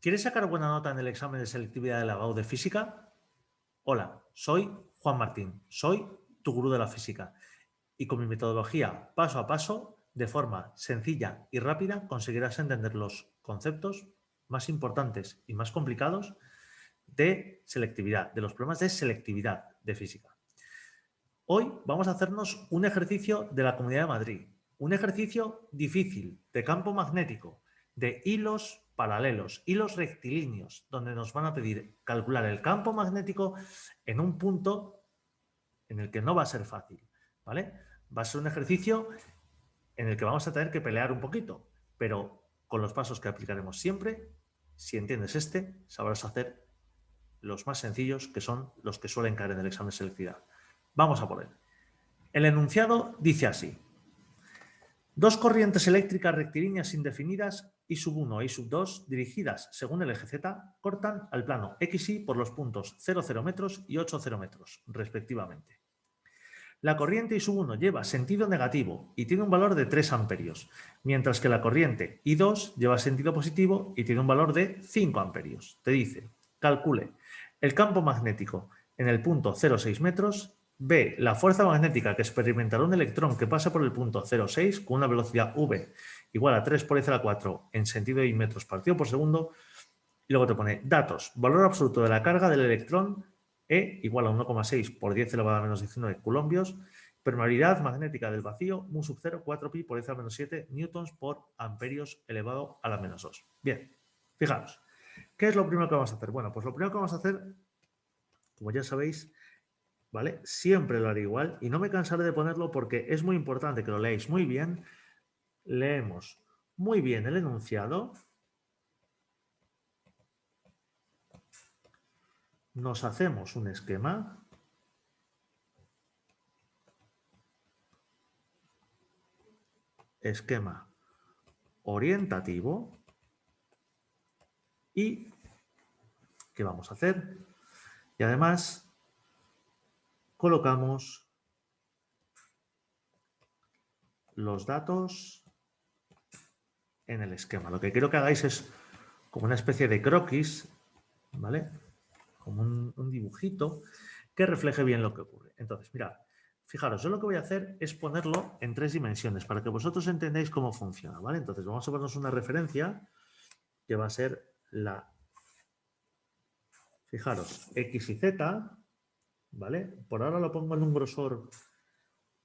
¿Quieres sacar buena nota en el examen de selectividad de la GAU de física? Hola, soy Juan Martín, soy tu gurú de la física y con mi metodología paso a paso, de forma sencilla y rápida, conseguirás entender los conceptos más importantes y más complicados de selectividad, de los problemas de selectividad de física. Hoy vamos a hacernos un ejercicio de la Comunidad de Madrid, un ejercicio difícil de campo magnético, de hilos paralelos, hilos rectilíneos, donde nos van a pedir calcular el campo magnético en un punto en el que no va a ser fácil, ¿vale? Va a ser un ejercicio en el que vamos a tener que pelear un poquito, pero con los pasos que aplicaremos siempre, si entiendes este, sabrás hacer los más sencillos, que son los que suelen caer en el examen de selectividad. Vamos a por él. El enunciado dice así: dos corrientes eléctricas rectilíneas indefinidas I sub 1 e I sub 2 dirigidas según el eje Z cortan al plano XY por los puntos 0,0 metros y 8,0 metros, respectivamente. La corriente I sub 1 lleva sentido negativo y tiene un valor de 3 amperios, mientras que la corriente I2 lleva sentido positivo y tiene un valor de 5 amperios. Te dice, calcule el campo magnético en el punto 0,6 metros. B, la fuerza magnética que experimentará un electrón que pasa por el punto 0,6 con una velocidad v igual a 3 por 10 a la 4 en sentido de metros partido por segundo. Y luego te pone datos, valor absoluto de la carga del electrón E igual a 1,6 por 10 elevado a menos 19 coulombios, permeabilidad magnética del vacío, mu sub 0, 4pi por 10 a menos 7 newtons por amperios elevado a la menos 2. Bien, fijaros, ¿qué es lo primero que vamos a hacer? Bueno, pues lo primero que vamos a hacer, como ya sabéis, ¿vale? Siempre lo haré igual y no me cansaré de ponerlo porque es muy importante que lo leáis muy bien. Leemos muy bien el enunciado, nos hacemos un esquema orientativo y ¿qué vamos a hacer? Y además colocamos los datos en el esquema. Lo que quiero que hagáis es como una especie de croquis, ¿vale? Como un dibujito que refleje bien lo que ocurre. Entonces, mirad, fijaros, yo lo que voy a hacer es ponerlo en 3 dimensiones para que vosotros entendáis cómo funciona, ¿vale? Entonces, vamos a ponernos una referencia que va a ser la, fijaros, X y Z, ¿vale? Por ahora lo pongo en un grosor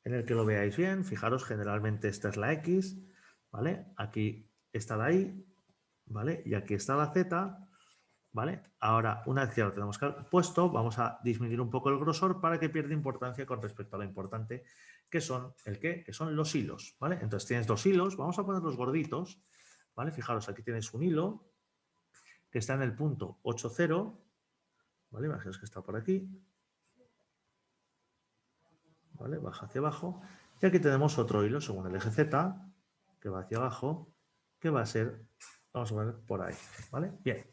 en el que lo veáis bien. Fijaros, generalmente esta es la X, ¿vale? Aquí está la Y, ¿vale? Y aquí está la Z, ¿vale? Ahora, una vez que ya lo tenemos puesto, vamos a disminuir un poco el grosor para que pierda importancia con respecto a lo importante que son, ¿el qué? Que son los hilos, ¿vale? Entonces tienes dos hilos, vamos a poner los gorditos, ¿vale? Fijaros, aquí tienes un hilo que está en el punto 8,0, ¿vale? Imaginaos que está por aquí, ¿vale? Baja hacia abajo. Y aquí tenemos otro hilo según el eje Z, que va hacia abajo, que va a ser, vamos a poner por ahí, ¿vale? Bien,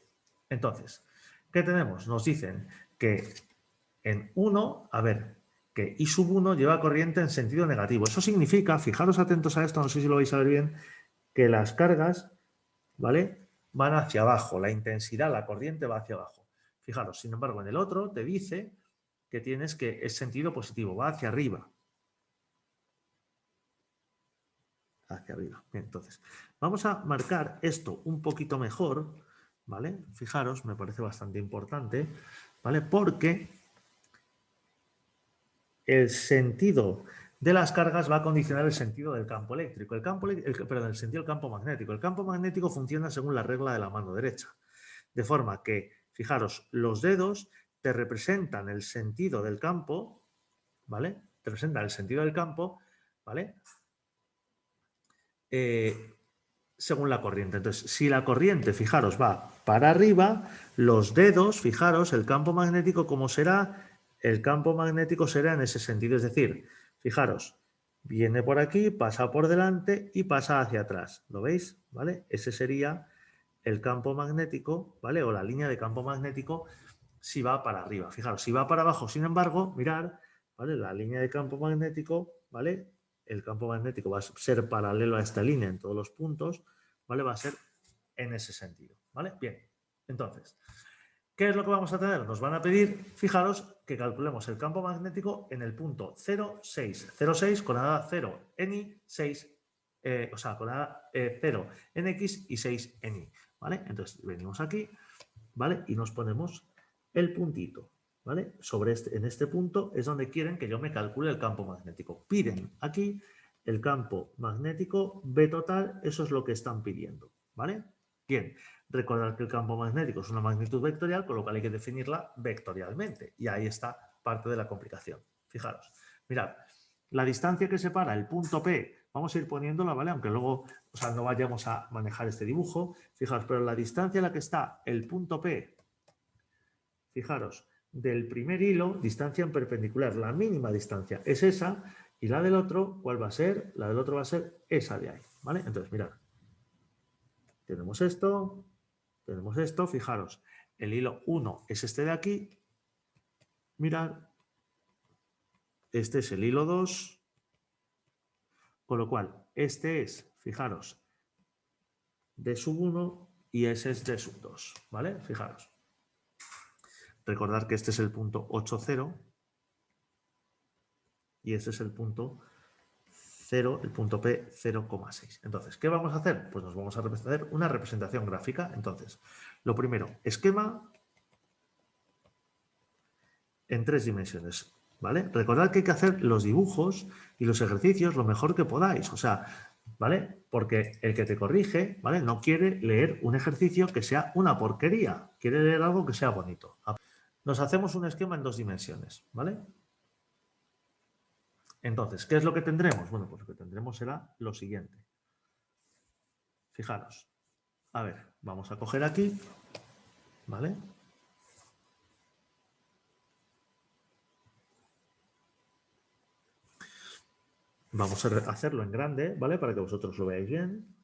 entonces, ¿qué tenemos? Nos dicen que en 1, a ver, que I sub 1 lleva corriente en sentido negativo. Eso significa, fijaros atentos a esto, no sé si lo vais a ver bien, que las cargas, ¿vale? Van hacia abajo, la intensidad, la corriente va hacia abajo. Fijaros, sin embargo, en el otro te dice que tienes que es sentido positivo, va hacia arriba. Hacia arriba. Bien, entonces, vamos a marcar esto un poquito mejor, ¿vale? Fijaros, me parece bastante importante, ¿vale? Porque el sentido de las cargas va a condicionar el sentido del campo eléctrico, el sentido del campo magnético. El campo magnético funciona según la regla de la mano derecha, de forma que, fijaros, los dedos te representan el sentido del campo, ¿vale? Te representan el sentido del campo, ¿vale? Según la corriente. Entonces, si la corriente, fijaros, va para arriba, los dedos, fijaros, el campo magnético, ¿cómo será? El campo magnético será en ese sentido. Es decir, fijaros, viene por aquí, pasa por delante y pasa hacia atrás. ¿Lo veis? ¿Vale? Ese sería el campo magnético, ¿vale? O la línea de campo magnético si va para arriba. Fijaros, si va para abajo, sin embargo, mirar, ¿vale? La línea de campo magnético, ¿vale? El campo magnético va a ser paralelo a esta línea en todos los puntos, ¿vale? Va a ser en ese sentido, ¿vale? Bien. Entonces, ¿qué es lo que vamos a tener? Nos van a pedir, fijaros, que calculemos el campo magnético en el punto 0,6. 0,6 con la 0 en Y, 6, o sea, con la 0 en X y 6 en Y, ¿vale? Entonces, venimos aquí, ¿vale? Y nos ponemos el puntito, ¿vale? En este punto es donde quieren que yo me calcule el campo magnético. Piden aquí el campo magnético B total, eso es lo que están pidiendo, ¿vale? Bien, recordad que el campo magnético es una magnitud vectorial, con lo cual hay que definirla vectorialmente. Y ahí está parte de la complicación. Fijaros, mirad, la distancia que separa el punto P, vamos a ir poniéndola, ¿vale? Aunque luego, o sea, no vayamos a manejar este dibujo. Fijaros, pero la distancia en la que está el punto P, fijaros, del primer hilo, distancia en perpendicular, la mínima distancia es esa, y la del otro, ¿cuál va a ser? La del otro va a ser esa de ahí, ¿vale? Entonces, mirad, tenemos esto, fijaros, el hilo 1 es este de aquí, mirad, este es el hilo 2, con lo cual este es, fijaros, D sub 1 y ese es D sub 2, ¿vale? Fijaros. Recordad que este es el punto 8,0 y este es el punto 0, el punto P 0,6. Entonces, ¿qué vamos a hacer? Pues nos vamos a hacer una representación gráfica. Entonces, lo primero, esquema en 3 dimensiones, ¿vale? Recordad que hay que hacer los dibujos y los ejercicios lo mejor que podáis, o sea, ¿vale? Porque el que te corrige, ¿vale? No quiere leer un ejercicio que sea una porquería, quiere leer algo que sea bonito. Nos hacemos un esquema en 2 dimensiones, ¿vale? Entonces, ¿qué es lo que tendremos? Bueno, pues lo que tendremos será lo siguiente. Fijaros, a ver, vamos a coger aquí, ¿vale? Vamos a hacerlo en grande, ¿vale? Para que vosotros lo veáis bien.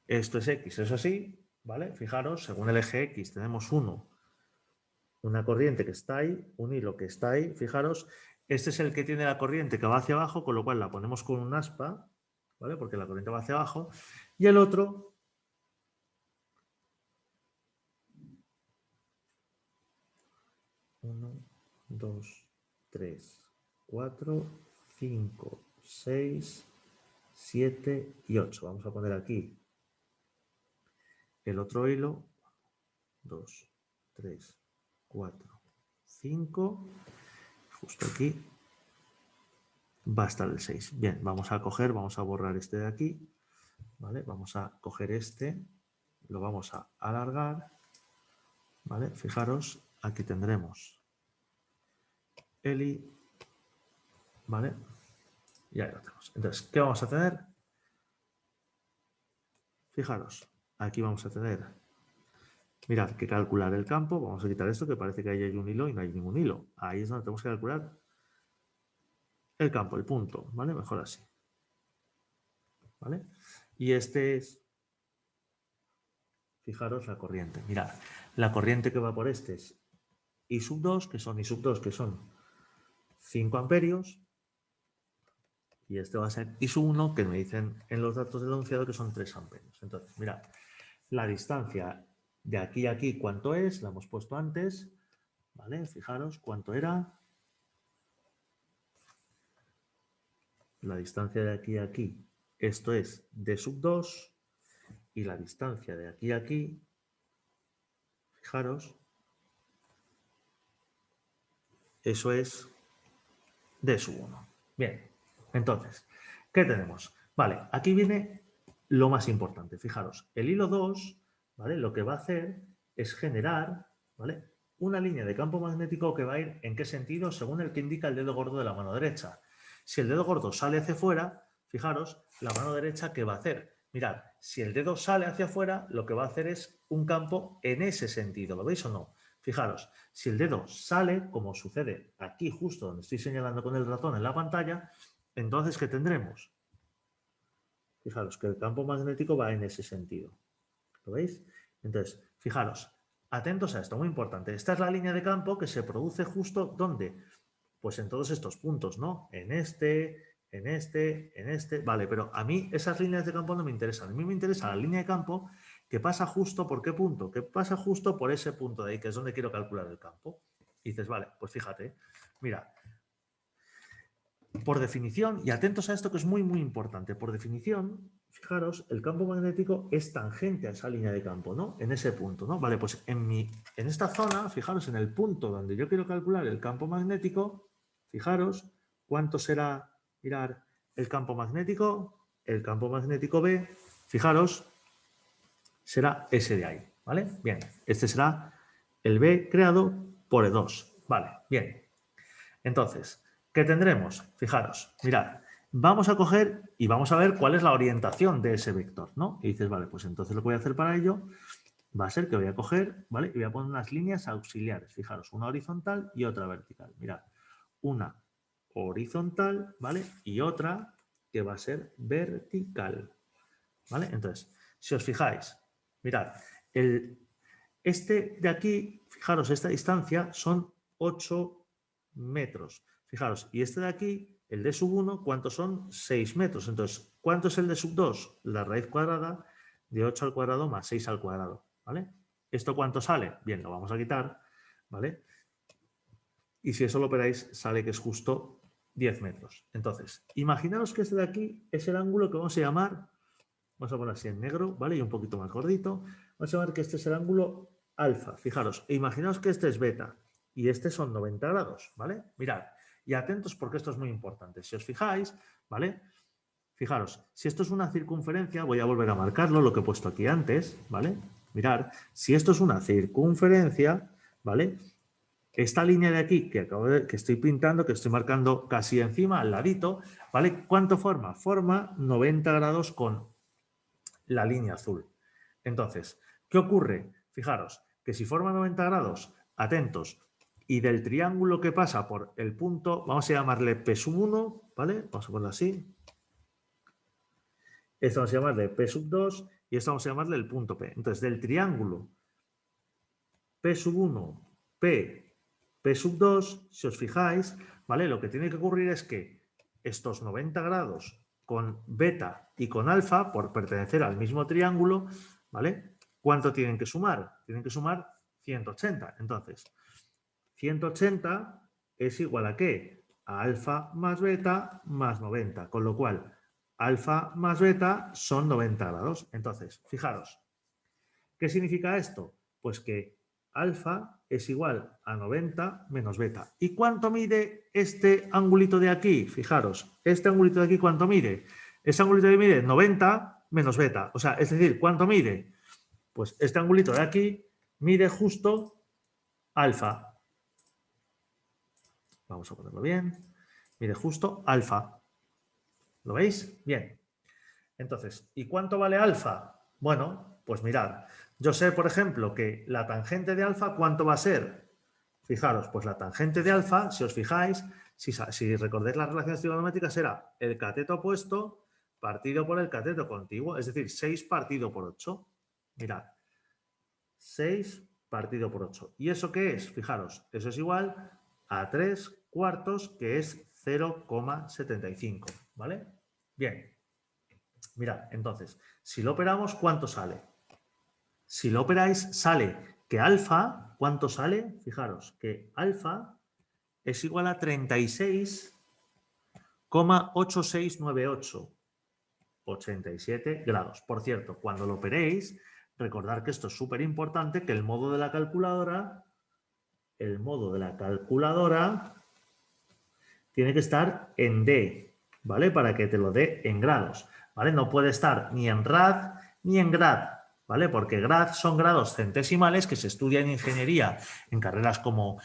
Esto es X, es así, ¿vale? Fijaros, según el eje X tenemos una corriente que está ahí, un hilo que está ahí, fijaros, este es el que tiene la corriente que va hacia abajo, con lo cual la ponemos con un aspa, ¿vale? Porque la corriente va hacia abajo, y el otro, 1, 2, 3, 4, 5, 6, 7 y 8. Vamos a poner aquí el otro hilo, 2, 3, 4, 5, justo aquí va a estar el 6. Bien, vamos a borrar este de aquí, ¿vale? Vamos a coger este, lo vamos a alargar, ¿vale? Fijaros, aquí tendremos el I, ¿vale? Y ahí lo tenemos. Entonces, ¿qué vamos a tener? Fijaros, aquí vamos a tener, mirad, que calcular el campo. Vamos a quitar esto, que parece que ahí hay un hilo y no hay ningún hilo. Ahí es donde tenemos que calcular el campo, el punto, ¿vale? Mejor así, ¿vale? Y este es, fijaros, la corriente. Mirad, la corriente que va por este es I sub 2, que son 5 amperios, y este va a ser I sub 1, que me dicen en los datos del enunciado que son 3 amperios. Entonces, mirad, la distancia de aquí a aquí, ¿cuánto es? La hemos puesto antes, ¿vale? Fijaros cuánto era. La distancia de aquí a aquí, esto es D sub 2, y la distancia de aquí a aquí, fijaros, eso es D sub 1. Bien, entonces, ¿qué tenemos? Vale, aquí viene lo más importante. Fijaros, el hilo 2, ¿vale? Lo que va a hacer es generar, ¿vale? Una línea de campo magnético que va a ir en qué sentido, según el que indica el dedo gordo de la mano derecha. Si el dedo gordo sale hacia afuera, fijaros, la mano derecha, ¿qué va a hacer? Mirad, si el dedo sale hacia afuera, lo que va a hacer es un campo en ese sentido. ¿Lo veis o no? Fijaros, si el dedo sale, como sucede aquí justo donde estoy señalando con el ratón en la pantalla, entonces, ¿qué tendremos? Fijaros que el campo magnético va en ese sentido. ¿Lo veis? Entonces, fijaros, atentos a esto, muy importante. Esta es la línea de campo que se produce justo ¿dónde? Pues en todos estos puntos, ¿no? En este, en este. Vale, pero a mí esas líneas de campo no me interesan. A mí me interesa la línea de campo que pasa justo por qué punto, que pasa justo por ese punto de ahí, que es donde quiero calcular el campo. Y dices, vale, pues fíjate, mira, por definición, y atentos a esto que es muy, muy importante, por definición, fijaros, el campo magnético es tangente a esa línea de campo, ¿no? En ese punto, ¿no? Vale, pues en esta zona, fijaros, en el punto donde yo quiero calcular el campo magnético, fijaros cuánto será, mirar, el campo magnético B, fijaros, será ese de ahí, ¿vale? Bien, este será el B creado por E2, ¿vale? Bien. Entonces, ¿qué tendremos? Fijaros, mirad, vamos a coger y vamos a ver cuál es la orientación de ese vector, ¿no? Y dices, vale, pues entonces lo que voy a hacer para ello va a ser que voy a coger, ¿vale? Y voy a poner unas líneas auxiliares, fijaros, una horizontal y otra vertical. Mirad, una horizontal, ¿vale? Y otra que va a ser vertical, ¿vale? Entonces, si os fijáis, mirad, este de aquí, fijaros, esta distancia son 8 metros. Fijaros, y este de aquí, el de sub 1, ¿cuántos son? 6 metros. Entonces, ¿cuánto es el de sub 2? La raíz cuadrada de 8 al cuadrado más 6 al cuadrado, ¿vale? ¿Esto cuánto sale? Bien, lo vamos a quitar, ¿vale? Y si eso lo operáis, sale que es justo 10 metros. Entonces, imaginaros que este de aquí es el ángulo que vamos a llamar, vamos a poner así en negro, ¿vale? Y un poquito más gordito. Vamos a llamar que este es el ángulo alfa. Fijaros, e imaginaos que este es beta y este son 90 grados, ¿vale? Mirad, y atentos porque esto es muy importante. Si os fijáis, ¿vale? Fijaros, si esto es una circunferencia, voy a volver a marcarlo, lo que he puesto aquí antes, ¿vale? Mirad, si esto es una circunferencia, ¿vale? Esta línea de aquí que estoy pintando, que estoy marcando casi encima, al ladito, ¿vale? ¿Cuánto forma? Forma 90 grados con la línea azul. Entonces, ¿qué ocurre? Fijaros, que si forma 90 grados, atentos, y del triángulo que pasa por el punto, vamos a llamarle P1, ¿vale? Vamos a ponerlo así. Esto vamos a llamarle P2 y esto vamos a llamarle el punto P. Entonces, del triángulo P1, P2, si os fijáis, ¿vale? Lo que tiene que ocurrir es que estos 90 grados con beta y con alfa, por pertenecer al mismo triángulo, ¿vale? ¿Cuánto tienen que sumar? Tienen que sumar 180. Entonces, 180 es igual a ¿qué? A alfa más beta más 90, con lo cual alfa más beta son 90 grados. Entonces, fijaros, ¿qué significa esto? Pues que alfa es igual a 90 menos beta. ¿Y cuánto mide este angulito de aquí? Fijaros, este angulito de aquí, ¿cuánto mide? Este angulito de aquí mide 90 menos beta. O sea, es decir, ¿cuánto mide? Pues este angulito de aquí mide justo alfa. Vamos a ponerlo bien. Mide justo alfa. ¿Lo veis? Bien. Entonces, ¿y cuánto vale alfa? Bueno, pues mirad, yo sé, por ejemplo, que la tangente de alfa, ¿cuánto va a ser? Fijaros, pues la tangente de alfa, si os fijáis, si recordáis las relaciones trigonométricas, era el cateto opuesto partido por el cateto contiguo, es decir, 6 partido por 8. Mirad, 6 partido por 8. ¿Y eso qué es? Fijaros, eso es igual a 3 cuartos, que es 0,75, ¿vale? Bien. Mirad, entonces, si lo operamos, ¿cuánto sale? Si lo operáis, sale que alfa, ¿cuánto sale? Fijaros, que alfa es igual a 36,8698. 87 grados. Por cierto, cuando lo operéis, recordad que esto es súper importante, que el modo de la calculadora tiene que estar en D, ¿vale? Para que te lo dé en grados, ¿vale? No puede estar ni en rad ni en grad, ¿vale? Porque grad son grados centesimales que se estudian en ingeniería en carreras como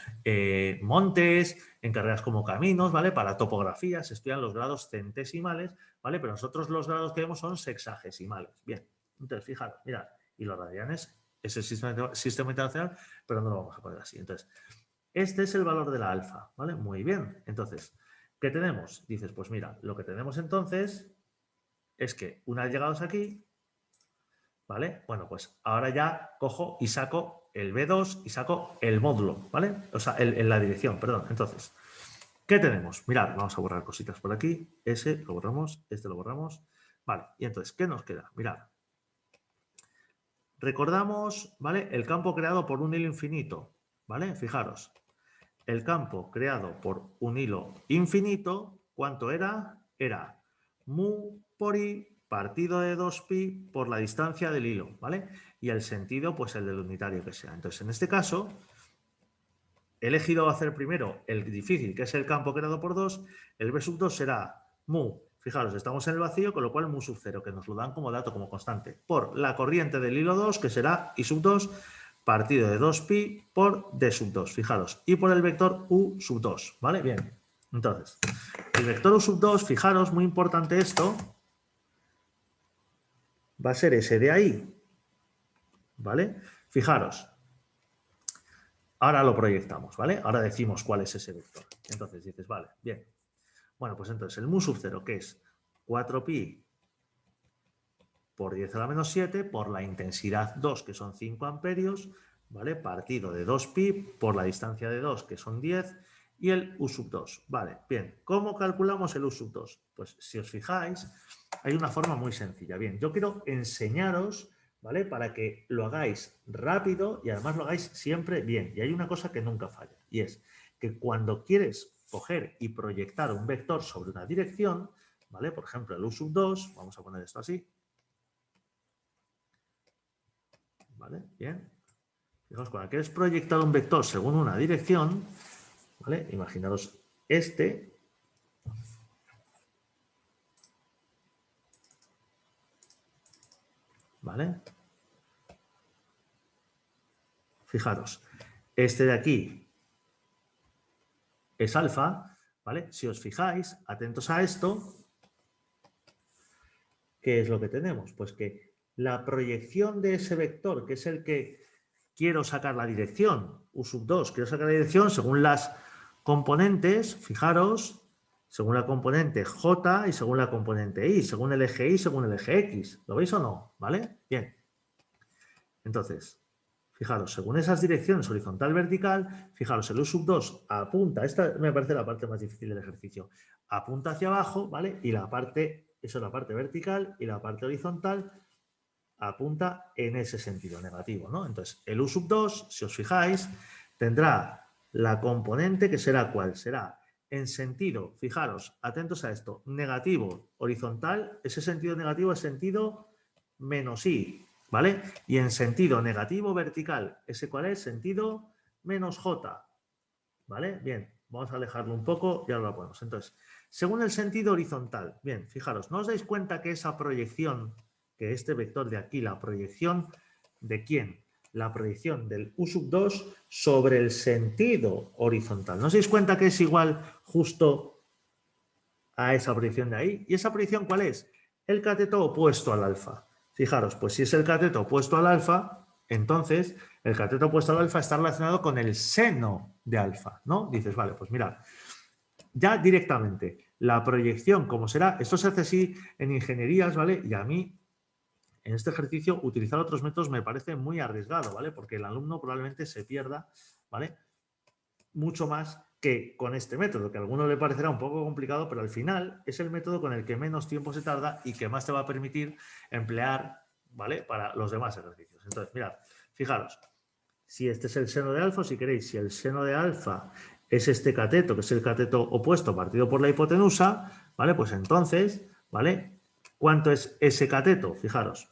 montes, en carreras como caminos, ¿vale? Para topografía se estudian los grados centesimales, ¿vale? Pero nosotros los grados que vemos son sexagesimales. Bien, entonces, fijaros, mirad, y los radianes es el sistema internacional, pero no lo vamos a poner así. Entonces, este es el valor de la alfa, ¿vale? Muy bien. Entonces, ¿qué tenemos? Dices, pues mira, lo que tenemos entonces es que una vez llegados aquí, ¿vale? Bueno, pues ahora ya cojo y saco el B2 y saco el módulo, ¿vale? O sea, la dirección, perdón. Entonces, ¿Qué tenemos? Mirad, vamos a borrar cositas por aquí. Ese lo borramos, este lo borramos. Vale, y entonces, ¿qué nos queda? Mirad. Recordamos, ¿vale? El campo creado por un hilo infinito, ¿vale? Fijaros, el campo creado por un hilo infinito, ¿cuánto era? Era mu por i partido de 2pi por la distancia del hilo, ¿vale? Y el sentido, pues el del unitario que sea. Entonces, en este caso, he elegido hacer primero el difícil, que es el campo creado por 2. El b sub 2 será mu. Fijaros, estamos en el vacío, con lo cual mu sub 0, que nos lo dan como dato, como constante, por la corriente del hilo 2, que será i sub 2, partido de 2pi por d sub 2. Fijaros, y por el vector u sub 2, ¿vale? Bien. Entonces, el vector u sub 2, fijaros, muy importante esto, va a ser ese de ahí, ¿vale? Fijaros. Ahora lo proyectamos, ¿vale? Ahora decimos cuál es ese vector. Entonces dices, vale, bien. Bueno, pues entonces el mu sub 0, que es 4pi por 10 a la menos 7 por la intensidad 2, que son 5 amperios, ¿vale? Partido de 2pi por la distancia de 2, que son 10, y el u sub 2. Vale, bien. ¿Cómo calculamos el u sub 2? Pues si os fijáis, hay una forma muy sencilla. Bien, yo quiero enseñaros, ¿vale? Para que lo hagáis rápido y además lo hagáis siempre bien. Y hay una cosa que nunca falla, y es que cuando quieres coger y proyectar un vector sobre una dirección, ¿vale? Por ejemplo, el u sub 2, vamos a poner esto así, ¿vale? Bien. Fijaos, cuando quieres proyectar un vector según una dirección, ¿vale? Imaginaros este, ¿vale? Fijaros, este de aquí es alfa, ¿vale? Si os fijáis, atentos a esto, ¿qué es lo que tenemos? Pues que la proyección de ese vector, que es el que quiero sacar la dirección, u sub 2, quiero sacar la dirección según las componentes, fijaros, según la componente J y según la componente I, según el eje Y, según el eje X. ¿Lo veis o no? ¿Vale? Bien. Entonces, fijaros, según esas direcciones horizontal, vertical, fijaros, el u sub 2 apunta, esta me parece la parte más difícil del ejercicio, apunta hacia abajo, ¿vale? Y la parte, eso es la parte vertical, y la parte horizontal apunta en ese sentido negativo, ¿no? Entonces, el u sub 2, si os fijáis, tendrá la componente que será ¿cuál? Será en sentido, fijaros, atentos a esto, negativo horizontal, ese sentido negativo es sentido menos i, ¿vale? Y en sentido negativo vertical, ¿ese cuál es? Sentido menos j, ¿vale? Bien, vamos a alejarlo un poco y ahora lo ponemos. Entonces, según el sentido horizontal, bien, fijaros, ¿no os dais cuenta que esa proyección, que este vector de aquí, la proyección de quién? La proyección del u sub 2 sobre el sentido horizontal. ¿No os dais cuenta que es igual justo a esa proyección de ahí? ¿Y esa proyección cuál es? El cateto opuesto al alfa. Fijaros, pues si es el cateto opuesto al alfa, entonces el cateto opuesto al alfa está relacionado con el seno de alfa, ¿no? Dices, vale, pues mirad, ya directamente, la proyección, como será, esto se hace así en ingenierías, ¿vale? Y a mí, en este ejercicio, utilizar otros métodos me parece muy arriesgado, ¿vale? Porque el alumno probablemente se pierda, ¿vale? Mucho más que con este método, que a alguno le parecerá un poco complicado, pero al final es el método con el que menos tiempo se tarda y que más te va a permitir emplear, ¿vale? Para los demás ejercicios. Entonces, mirad, fijaros, si este es el seno de alfa, si queréis, si el seno de alfa es este cateto, que es el cateto opuesto partido por la hipotenusa, ¿vale? Pues entonces, ¿vale? ¿Cuánto es ese cateto? Fijaros,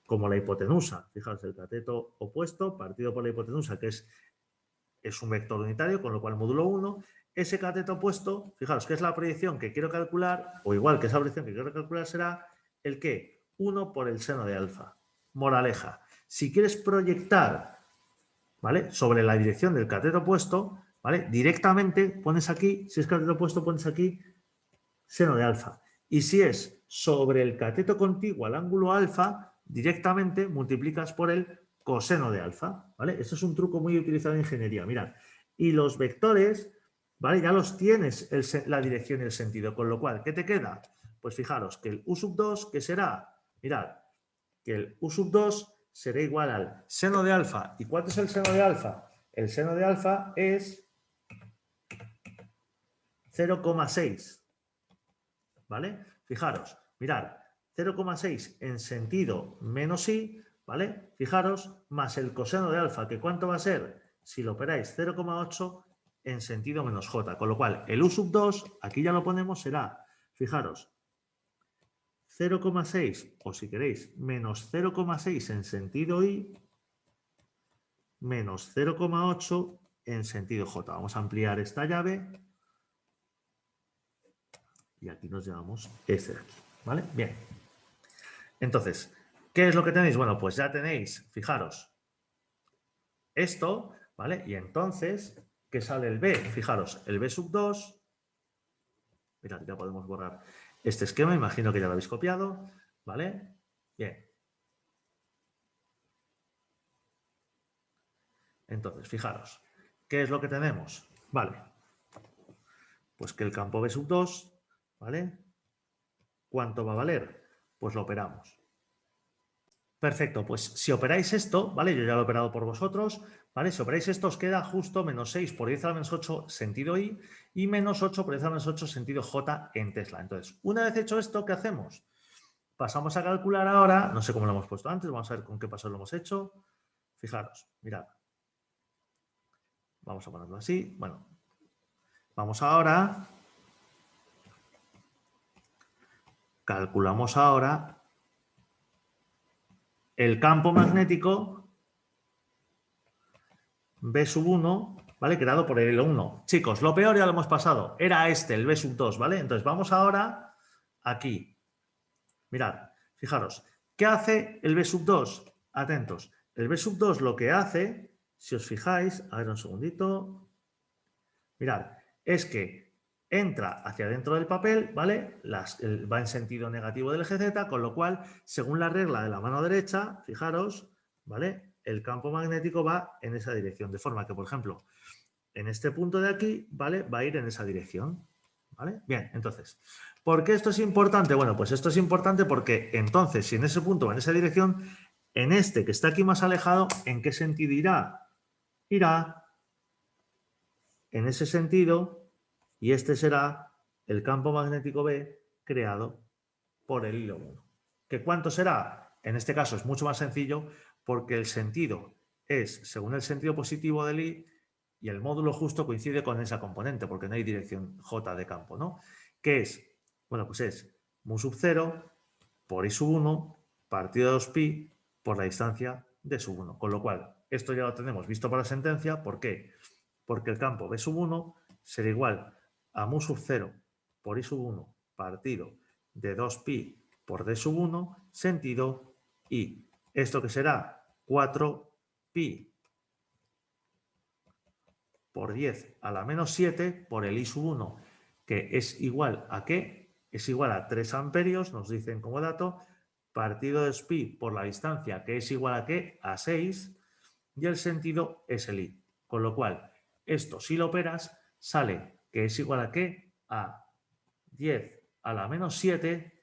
como la hipotenusa, fijaros, el cateto opuesto partido por la hipotenusa, que es un vector unitario, con lo cual módulo 1, ese cateto opuesto, fijaros que es la proyección que quiero calcular, o igual que esa proyección que quiero calcular será el ¿qué? 1 por el seno de alfa. Moraleja, si quieres proyectar, ¿vale? Sobre la dirección del cateto opuesto, ¿vale? Directamente pones aquí, si es cateto opuesto, pones aquí seno de alfa. Y si es sobre el cateto contiguo al ángulo alfa, directamente multiplicas por el coseno de alfa, ¿vale? Esto es un truco muy utilizado en ingeniería, mirad. Y los vectores, ¿vale? Ya los tienes la dirección y el sentido, con lo cual, ¿qué te queda? Pues fijaros que el u sub 2, ¿qué será? Mirad, que el u sub 2 será igual al seno de alfa. ¿Y cuánto es el seno de alfa? El seno de alfa es, 0,6. ¿Vale? Fijaros, mirad, 0,6 en sentido menos i, ¿vale? Fijaros, más el coseno de alfa, que ¿cuánto va a ser? Si lo operáis 0,8 en sentido menos j, con lo cual el u sub 2, aquí ya lo ponemos, será, fijaros, 0,6 o si queréis, menos 0,6 en sentido i, menos 0,8 en sentido j. Vamos a ampliar esta llave y aquí nos llevamos este de aquí, ¿vale? Bien. Entonces, ¿qué es lo que tenéis? Bueno, pues ya tenéis, fijaros, esto, ¿vale? Y entonces, ¿qué sale el b? Fijaros, el b sub 2, mirad, ya podemos borrar este esquema, imagino que ya lo habéis copiado, ¿vale? Bien. Entonces, fijaros, ¿qué es lo que tenemos? Vale, pues que el campo b sub 2, ¿vale? ¿Cuánto va a valer? Pues lo operamos. Perfecto, pues si operáis esto, ¿vale? Yo ya lo he operado por vosotros, ¿vale? Si operáis esto os queda justo menos 6 por 10 a la menos 8 sentido i y menos 8 por 10 a la menos 8 sentido j en Tesla. Entonces, una vez hecho esto, ¿qué hacemos? Pasamos a calcular ahora, no sé cómo lo hemos puesto antes, vamos a ver con qué paso lo hemos hecho. Fijaros, mirad. Vamos a ponerlo así. Bueno, vamos ahora, calculamos ahora el campo magnético B sub 1, ¿vale? Creado por el hilo 1. Chicos, lo peor ya lo hemos pasado. Era este, el B sub 2, ¿vale? Entonces vamos ahora aquí. Mirad, fijaros. ¿Qué hace el B sub 2? Atentos. El B sub 2 lo que hace, si os fijáis, a ver un segundito. Mirad, es que entra hacia dentro del papel, ¿vale? Va en sentido negativo del eje Z, con lo cual, según la regla de la mano derecha, fijaros, ¿vale? El campo magnético va en esa dirección, de forma que, por ejemplo, en este punto de aquí, ¿vale? Va a ir en esa dirección, ¿vale? Bien, entonces, ¿por qué esto es importante? Bueno, pues esto es importante porque entonces, si en ese punto va en esa dirección, en este que está aquí más alejado, ¿en qué sentido irá? Irá en ese sentido y este será el campo magnético B creado por el hilo 1. ¿Que cuánto será? En este caso es mucho más sencillo porque el sentido es según el sentido positivo del I y el módulo justo coincide con esa componente porque no hay dirección J de campo, ¿no? ¿Qué es? Bueno, pues es mu sub 0 por I sub 1 partido de 2pi por la distancia de sub 1. Con lo cual, esto ya lo tenemos visto por la sentencia. ¿Por qué? Porque el campo B sub 1 será igual a mu sub 0 por I sub 1 partido de 2pi por D sub 1 sentido I. ¿Esto que será? 4pi por 10 a la menos 7 por el I sub 1, que es igual a ¿qué? Es igual a 3 amperios, nos dicen como dato, partido de pi por la distancia, que es igual a ¿qué? A 6, y el sentido es el I. Con lo cual, esto si lo operas, sale que es igual a ¿qué? A 10 a la menos 7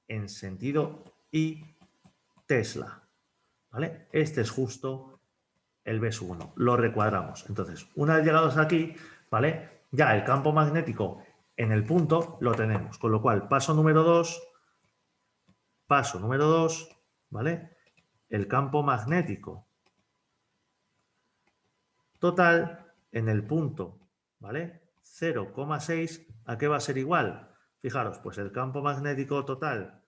en sentido I Tesla. ¿Vale? Este es justo el B sub 1. Lo recuadramos. Entonces, una vez llegados aquí, ¿vale? Ya el campo magnético en el punto lo tenemos. Con lo cual, paso número 2, ¿vale? El campo magnético total en el punto, ¿vale? 0,6, ¿a qué va a ser igual? Fijaros, pues el campo magnético total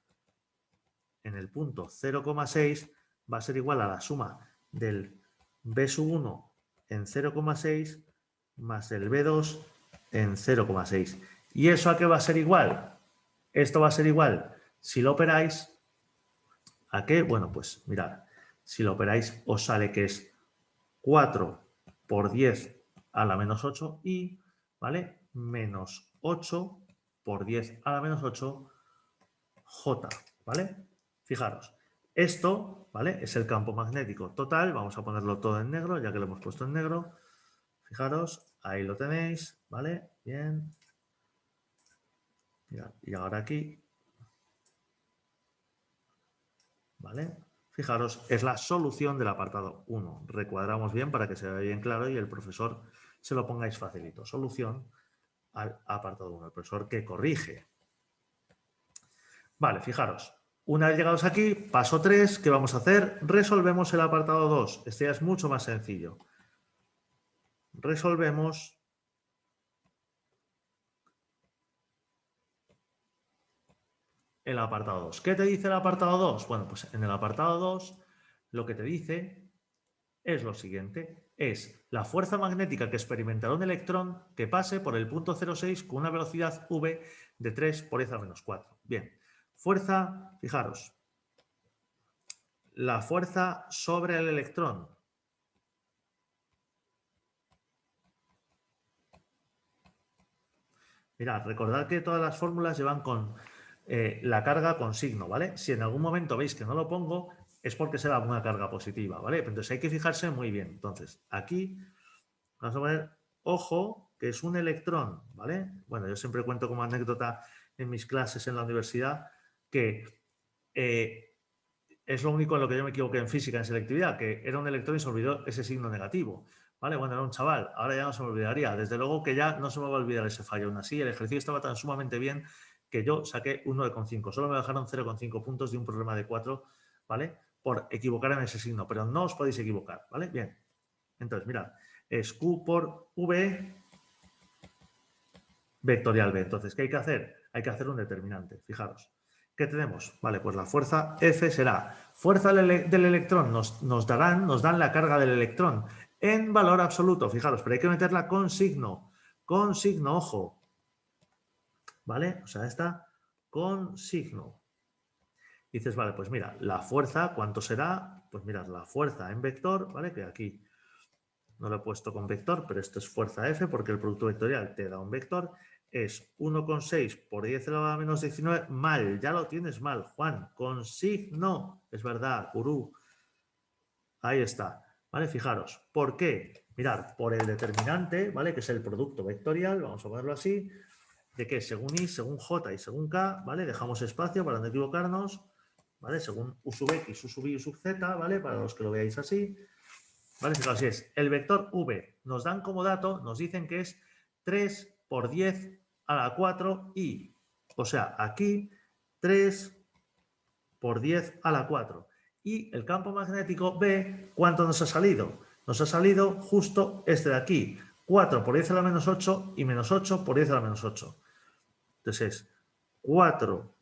en el punto 0,6 va a ser igual a la suma del B sub 1 en 0,6 más el B2 en 0,6. ¿Y eso a qué va a ser igual? Esto va a ser igual, si lo operáis, ¿a qué? Bueno, pues mirad, si lo operáis os sale que es 4 por 10 a la menos 8 y, ¿vale? Menos 8 por 10 a la menos 8 J, ¿vale? Fijaros, esto, ¿vale? Es el campo magnético total, vamos a ponerlo todo en negro, ya que lo hemos puesto en negro. Fijaros, ahí lo tenéis, ¿vale? Bien. Mirad, y ahora aquí, ¿vale? Fijaros, es la solución del apartado 1. Recuadramos bien para que se vea bien claro y el profesor se lo pongáis facilito. Solución al apartado 1, el profesor que corrige. Vale, fijaros. Una vez llegados aquí, paso 3, ¿qué vamos a hacer? Resolvemos el apartado 2. Este ya es mucho más sencillo. Resolvemos el apartado 2. ¿Qué te dice el apartado 2? Bueno, pues en el apartado 2 lo que te dice es lo siguiente. Es la fuerza magnética que experimentará un electrón que pase por el punto 0,6 con una velocidad v de 3 por 10 a menos 4. Bien, fuerza, fijaros, la fuerza sobre el electrón. Mirad, recordad que todas las fórmulas llevan con la carga con signo, ¿vale? Si en algún momento veis que no lo pongo, es porque será una carga positiva, ¿vale? Entonces hay que fijarse muy bien. Entonces, aquí vamos a poner, ojo, que es un electrón, ¿vale? Bueno, yo siempre cuento como anécdota en mis clases en la universidad que es lo único en lo que yo me equivoqué en física, en selectividad, que era un electrón y se olvidó ese signo negativo. ¿Vale? Bueno, era un chaval, ahora ya no se me olvidaría. Desde luego que ya no se me va a olvidar ese fallo. Aún así, el ejercicio estaba tan sumamente bien que yo saqué un 9,5. Solo me bajaron 0,5 puntos de un problema de 4, ¿vale? Por equivocar en ese signo, pero no os podéis equivocar, ¿vale? Bien. Entonces, mirad, es Q por V vectorial B. Entonces, ¿qué hay que hacer? Hay que hacer un determinante, fijaros. ¿Qué tenemos? Vale, pues la fuerza F será fuerza del electrón, nos dan la carga del electrón en valor absoluto, fijaros, pero hay que meterla con signo, ojo, ¿vale? O sea, esta con signo. Dices, vale, pues mira, la fuerza, ¿cuánto será? Pues mirad, la fuerza en vector, ¿vale? Que aquí no lo he puesto con vector, pero esto es fuerza F porque el producto vectorial te da un vector, es 1,6 por 10 elevado a menos 19, mal, ya lo tienes mal, Juan, con signo, es verdad, gurú, ahí está, ¿vale? Fijaros, ¿por qué? Mirad, por el determinante, ¿vale? Que es el producto vectorial, vamos a ponerlo así, de que según I, según J y según K, ¿vale? Dejamos espacio para no equivocarnos, ¿vale? Según U sub X, U sub Y, U sub Z, ¿vale? Para los que lo veáis así, ¿vale? Fijaos, si es el vector v, nos dan como dato, nos dicen que es 3 por 10 a la 4i. O sea, aquí 3 por 10 a la 4. Y el campo magnético B, ¿cuánto nos ha salido? Nos ha salido justo este de aquí, 4 por 10 a la menos 8 y menos 8 por 10 a la menos 8. Entonces es 4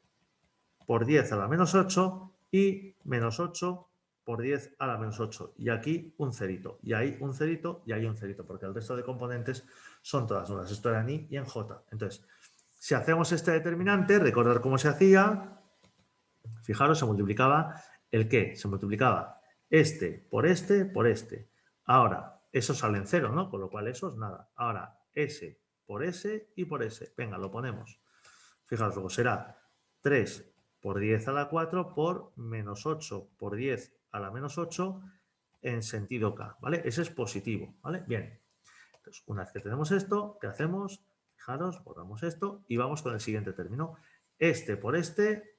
por 10 a la menos 8 y menos 8 por 10 a la menos 8. Y aquí un cerito. Y ahí un cerito y ahí un cerito. Porque el resto de componentes son todas nulas. Esto era en I y en J. Entonces, si hacemos este determinante, recordar cómo se hacía. Fijaros, se multiplicaba el qué. Se multiplicaba este por este por este. Ahora, eso sale en cero, ¿no? Con lo cual eso es nada. Ahora, S por S y por S. Venga, lo ponemos. Fijaros, luego será 3 por 10 a la 4 por menos 8 por 10 a la menos 8 en sentido K, ¿vale? Ese es positivo, ¿vale? Bien. Entonces, una vez que tenemos esto, ¿qué hacemos? Fijaros, borramos esto y vamos con el siguiente término. Este por ese.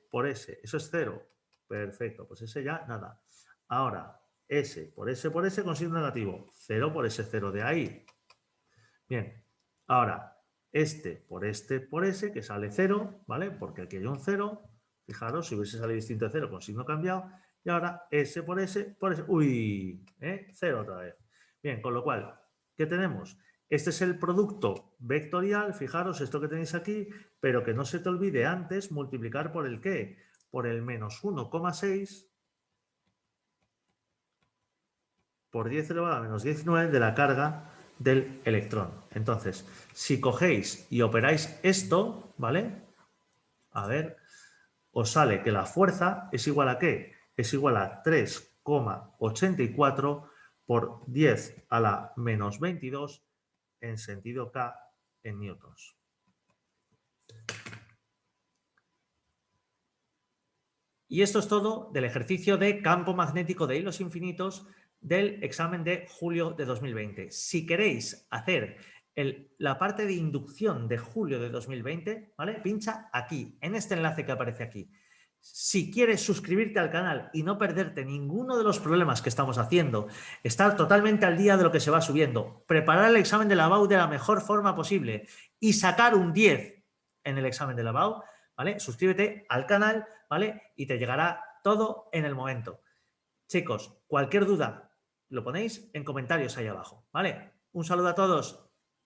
Eso es 0. Perfecto, pues ese ya nada. Ahora, S por S con signo negativo. 0 por ese 0 de ahí. Bien. Ahora, este por ese, que sale 0, ¿vale? Porque aquí hay un 0. Fijaros, si hubiese salido distinto de 0 con signo cambiado. Y ahora, S por ese. ¡Uy! 0 otra vez. Bien, con lo cual, ¿qué tenemos? Este es el producto vectorial, fijaros esto que tenéis aquí, pero que no se te olvide antes multiplicar por el ¿qué? Por el menos 1,6 por 10 elevado a menos 19 de la carga del electrón. Entonces, si cogéis y operáis esto, ¿vale? A ver, os sale que la fuerza es igual a ¿qué? Es igual a 3,84 por 10 a la menos 22 en sentido K en newtons. Y esto es todo del ejercicio de campo magnético de hilos infinitos del examen de julio de 2020. Si queréis hacer la parte de inducción de julio de 2020, ¿vale? Pincha aquí, en este enlace que aparece aquí. Si quieres suscribirte al canal y no perderte ninguno de los problemas que estamos haciendo, estar totalmente al día de lo que se va subiendo, preparar el examen de la BAU de la mejor forma posible y sacar un 10 en el examen de la BAU, ¿vale? Suscríbete al canal, ¿vale? Y te llegará todo en el momento. Chicos, cualquier duda lo ponéis en comentarios ahí abajo, ¿vale? Un saludo a todos.